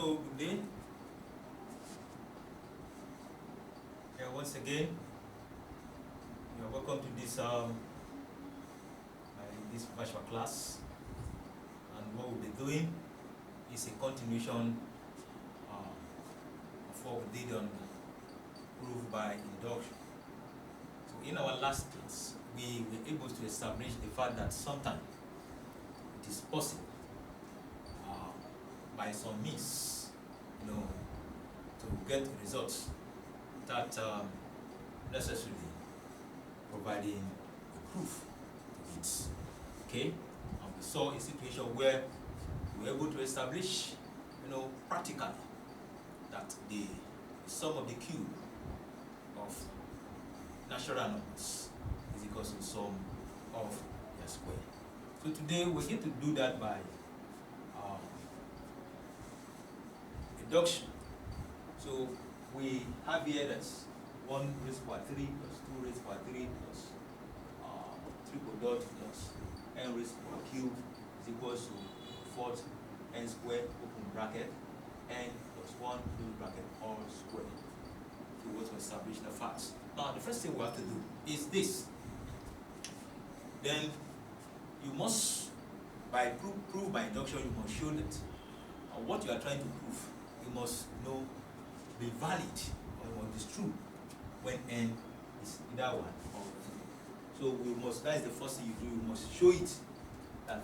So good day. Once again, you are welcome to this this virtual class. And what we'll be doing is a continuation of what we did on proof by induction. So in our last class, we were able to establish the fact that sometimes it is possible by some means, to get results that necessarily providing a proof to it. Okay? And we saw a situation where we were able to establish, practically that the sum of the cube of natural numbers is equal to the sum of their square. So today we're going to do that by induction. So we have here that's 1 raised to power 3 plus 2 raised to power 3 plus triple dot plus n raised to power cube is equals to 4th n squared open bracket n plus 1 close bracket all squared. So we want to establish the facts. Now the first thing we have to do is this. Then you must, by proof by induction, you must show that what you are trying to prove, you must be valid or it is true when n is either 1 or 2. So that is the first thing you do. You must show it that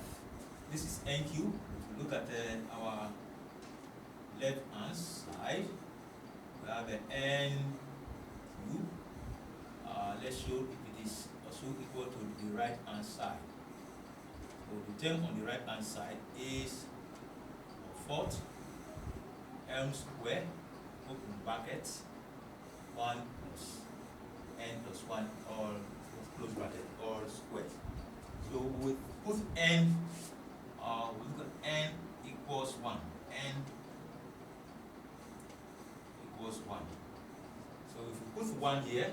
this is n cube. If you look at our left hand side, we have an n cube. Let's show if it is also equal to the right hand side. So the term on the right hand side is 4th m squared open bracket 1 plus n plus 1 all close bracket all squared. So with put n, we look at n equals 1. N equals 1. So if we put 1 here,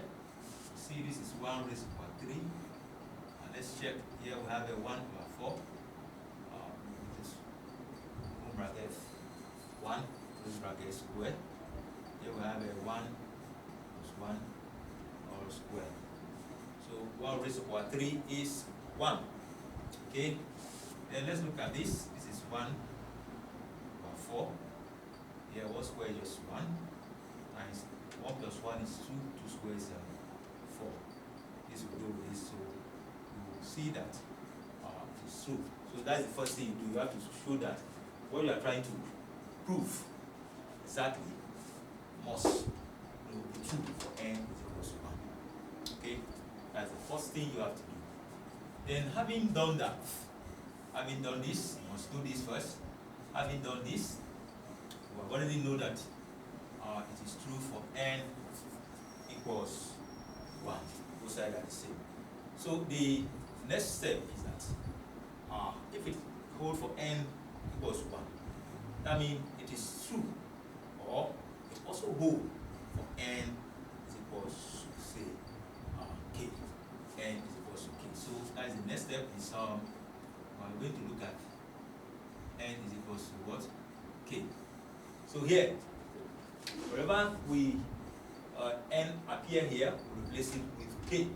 see this is 1 raised to power 3. And let's check here, we have a 1 over 4. This open bracket 1 close bracket squared. Here we have a 1 plus 1 all squared. So 1 raised to power 3 is 1. Okay? Then let's look at this. This is 1 over 4. Here 1 square is just 1. Times 1 plus 1 is 2. 2 squares is 4. This will go with this. So you will see that it's true. So that's the first thing you do. You have to show that what you are trying to prove exactly must be true for n is equals to 1. Okay? That's the first thing you have to do. Then having done that, having done this, you must do this first. Having done this, we already know that it is true for n equals 1. Both sides are the same. So the next step is that if it holds for n equals 1, that means it is true, or it also holds for n is equals to say k. N is equals to k. So that is the next step. Is we're going to look at n is equals to what? K. So here, wherever we n appear here, we replace it with k.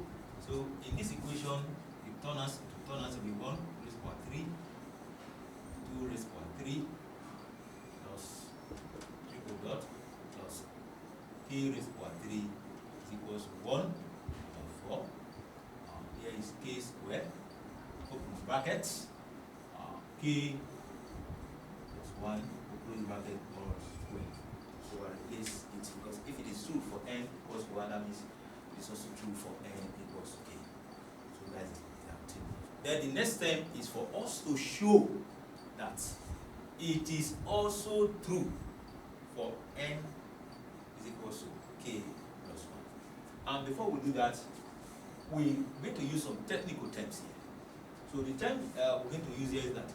So in this equation, it turns to be 1 raised to power 3, 2 raised to power 3 plus triple dot plus k raised to power 3 is equals to 1 over 4. Here is k squared, open brackets, k plus 1, close bracket, all squared. So I replace it because if it is true for n equals 1, that means it is also true for n equals k. So that's it. Then the next step is for us to show that it is also true for n is equals to k plus 1. And before we do that, we're going to use some technical terms here. So the term we're going to use here is that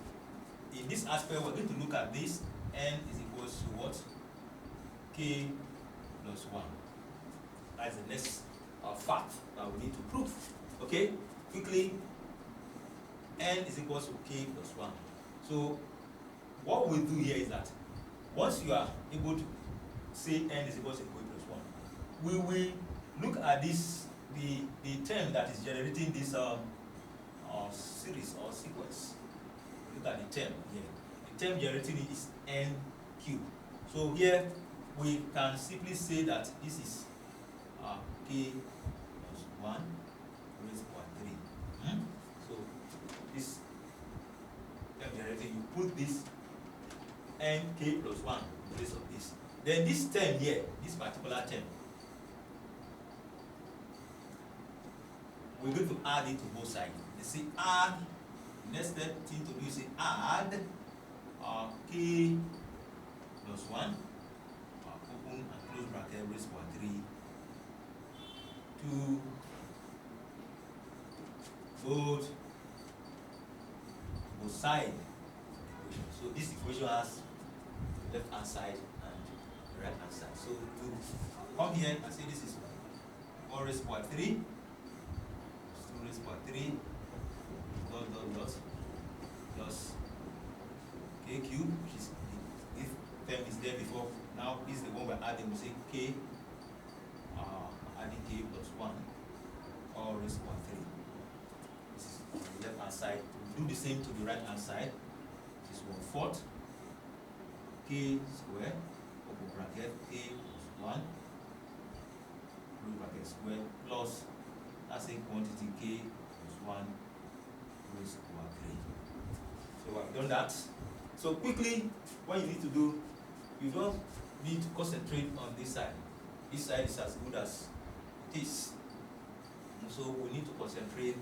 in this aspect, we're going to look at this n is equals to what? K plus 1. That's the next fact that we need to prove. Okay? Quickly, n is equals to k plus 1. So what we do here is that once you are able to say n is equal to k plus 1, we will look at this, the term that is generating this series or sequence. Look at the term here. The term generating it is n cubed. So here we can simply say that this is k plus 1 raised to power 3. So this term generating, you put this nk plus 1 in place of this. Then this term here, this particular term, we're going to add it to both sides. You see, add, next thing to do is say add k plus 1, open and close bracket, raised to power 3, to both side equation. So this equation has left hand side and right hand side. So you come here and say this is 1 raised to power 3, 2 raised to power 3, dot, plus k cube, which is this term is there before. Now this is the one we're adding. We say k, adding k plus 1, all raised to power 3. This is on the left hand side. Do the same to the right hand side. This is 1/4 k square, open bracket, k plus 1, close bracket square, plus that same quantity k plus 1 raised to power 3. So I've done that. So quickly, what you need to do, you don't need to concentrate on this side. This side is as good as it is. So we need to concentrate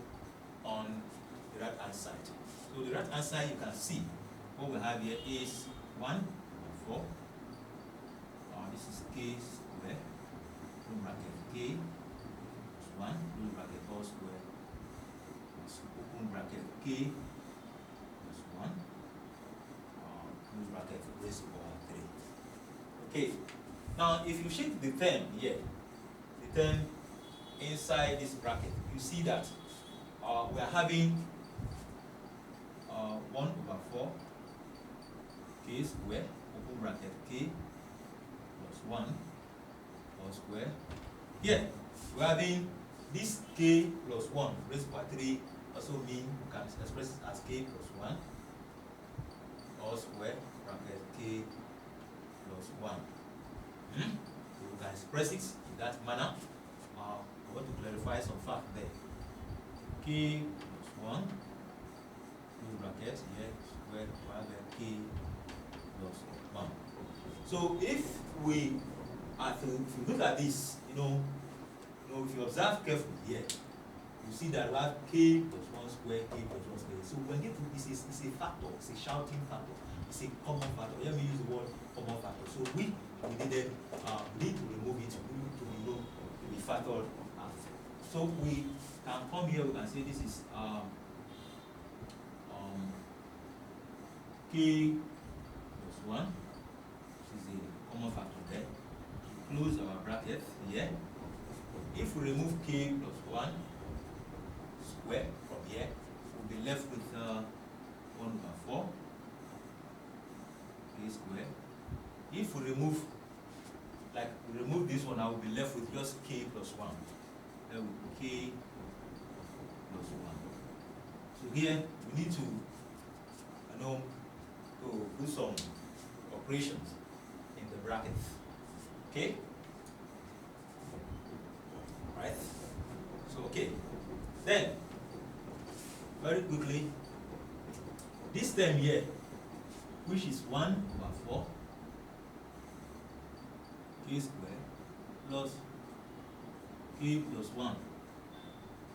on the right hand side. So the right hand side, you can see what we have here is 1/4. This is k square, open bracket k plus 1, close bracket all square, open bracket k plus 1, close bracket raised to power 3. Okay. Now if you shift the term here, the term inside this bracket, you see that we are having 1/4 k square, open bracket k plus 1 all square. Here we are having this k plus 1 raised to power 3, also mean we can express it as k plus 1 all square bracket k plus 1. So we can express it in that manner. I want to clarify some fact there. K plus 1, close bracket here, square, bracket k plus 1. So if we look at this, if you observe carefully here, you see that we have k plus 1 square, k plus 1 square. So when you put this, it's a factor, it's a shouting factor, it's a common factor. Let me use the word common factor. So we needed need to remove it to be factored out. So we can come here, we can say this is k plus 1, which is a common factor there. Close our bracket here. If we remove k plus 1 square from here, we'll be left with 1/4 k square. If we remove this one, I will be left with just k plus 1. Then we put k plus 1. So here we need to do some operations in the bracket. Okay? Right? So okay. Then very quickly, this term here, which is 1/4 k square plus k plus 1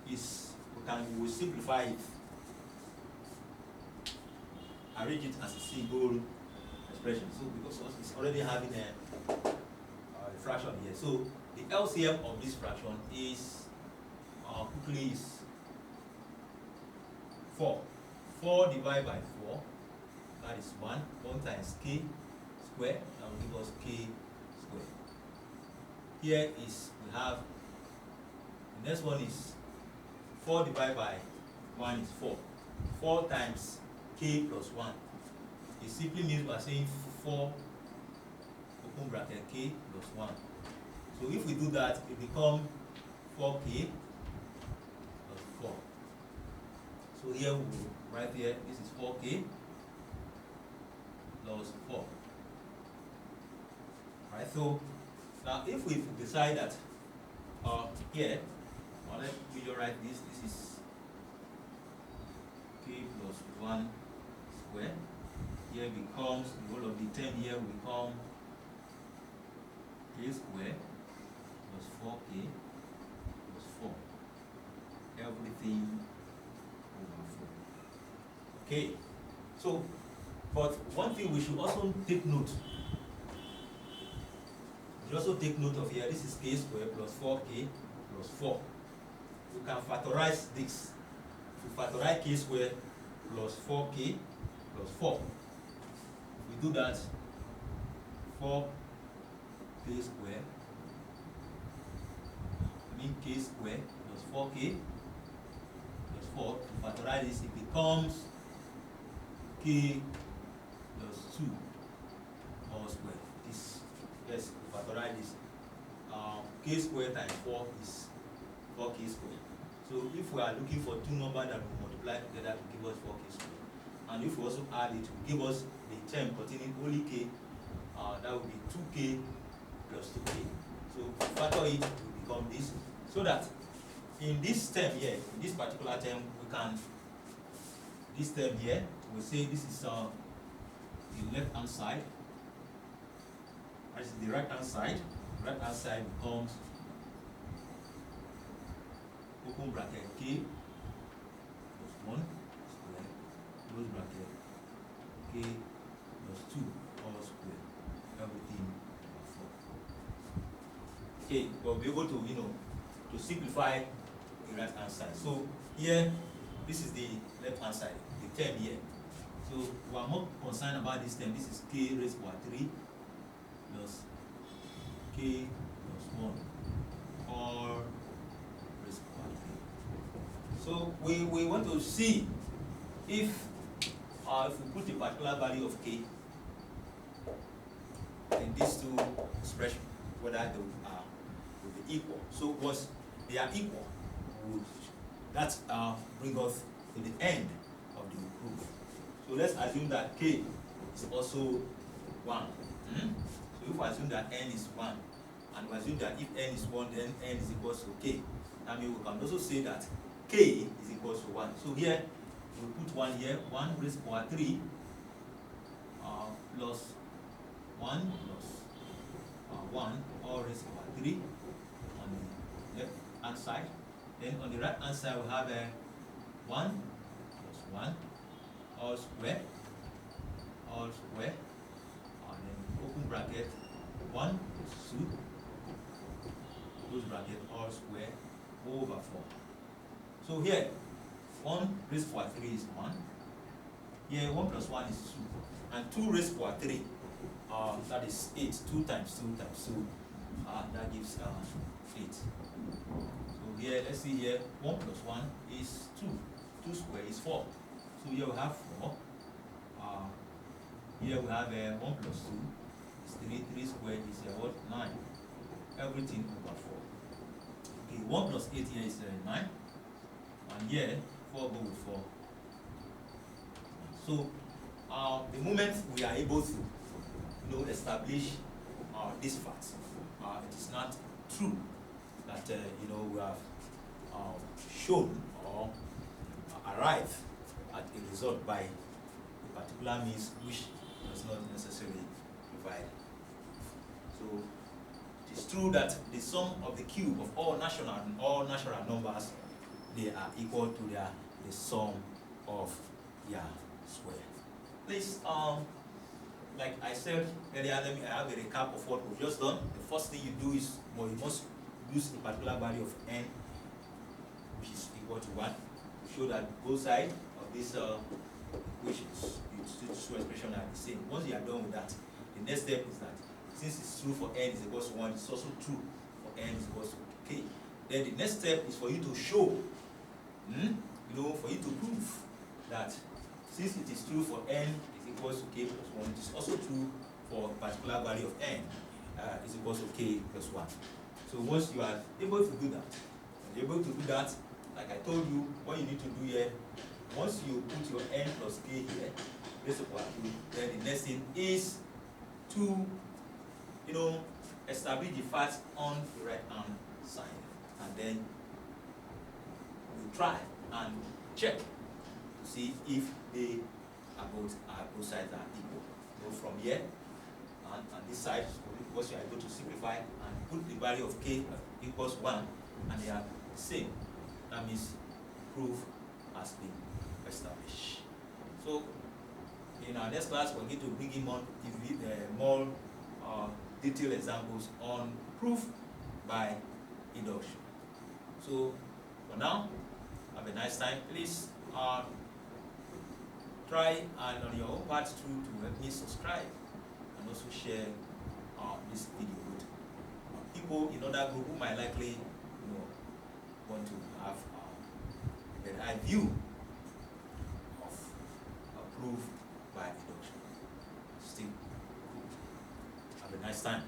is, we will simplify it, arrange it as a single expression. So because it's already having a fraction here, so the LCM of this fraction is quickly is 4. 4 divided by 4, that is 1. 1 times k square, that will give us k square. Here is, we have, the next one is 4 divided by 1 is 4. 4 times k plus 1. It simply means we are saying 4 open bracket k plus 1. So if we do that, it becomes 4k plus 4. So here we will write here, this is 4k plus 4. Right, so now if we decide that here, let me just write this is k plus 1 square. Here becomes, the whole of the term here will become k square plus 4k plus 4. Everything over 4. Okay, so, but one thing we should also take note. We should also take note of here, this is k square plus 4k plus 4. You can factorize this. If you factorize k square plus 4k plus 4, if we do that, 4k square, k square plus 4k plus 4, to factorize this, it becomes k plus 2 all square. This, yes, to factorize this, k square times 4 is 4k square. So if we are looking for two numbers that will multiply together to give us 4k square, and if we also add it to give us the term containing only k, that will be 2k plus 2k. So if we factor it, it will become this. So that in this term here, in this particular term, we can, this term here, we say this is the left hand side, this is the right hand side. Right hand side becomes open bracket k plus 1 square, close bracket k plus 2 all square, everything over 4. Okay, we'll be able to, to simplify the right hand side. So here, this is the left hand side, the term here. So we are more concerned about this term. This is k raised to power 3 plus k plus 1 all raised to power 3. So we want to see if we put a particular value of k in these two expressions, whether they will be equal. So once they are equal, would that bring us to the end of the proof. So let's assume that k is also 1. So if we assume that n is 1, and we assume that if n is 1, then n is equal to k, I mean we can also say that k is equal to 1. So here we put 1 here, 1 raised to power 3 plus 1 plus 1 all raised to power 3 on the left hand side. Then on the right hand side we have 1 plus 1 all square, and then open bracket 1 plus 2 close bracket all square over 4. So here 1 raised to power 3 is 1. Here 1 plus 1 is 2, and 2 raised to power 3, that is 8. 2 times 2 times 2, that gives 8. So here, let's see here, 1 plus 1 is 2. 2 square is 4. So here we have 4. Here we have 1 plus 2 is 3. 3 square is what? 9. Everything over 4. Okay, 1 plus 8 here is 9. And here, 4 go with 4. So the moment we are able to establish this fact, it is not true that we have shown or arrived at a result by a particular means which does not necessarily provide. So it is true that the sum of the cube of all natural numbers, they are equal to the sum of their square. Please, like I said earlier, let me have a recap of what we've just done. The first thing you do is, you must use a particular value of n, which is equal to 1. Show that both sides of this equations, these two expressions are the same. Once you are done with that, the next step is that since it's true for n is equal to 1, it's also true for n is equal to k. Then the next step is for you to show, for you to prove that since it is true for n is equal to k plus 1, it is also true for a particular value of n. is equal to k plus 1. So once you are able to do that, like I told you, what you need to do here, once you put your n plus k here, this equal to, then the next thing is to, establish the facts on the right hand side, and then you try and check to see if they are both sides are equal. So from here and this side, once you are able to simplify and put the value of k equals 1, and they are the same, that means proof has been established. So in our next class, we're going to bring in more detailed examples on proof by induction. So for now, have a nice time. Please try and on your own part to help me subscribe and also share this video with people in other group who might likely want to have a better view of proof by induction. Still, have a nice time.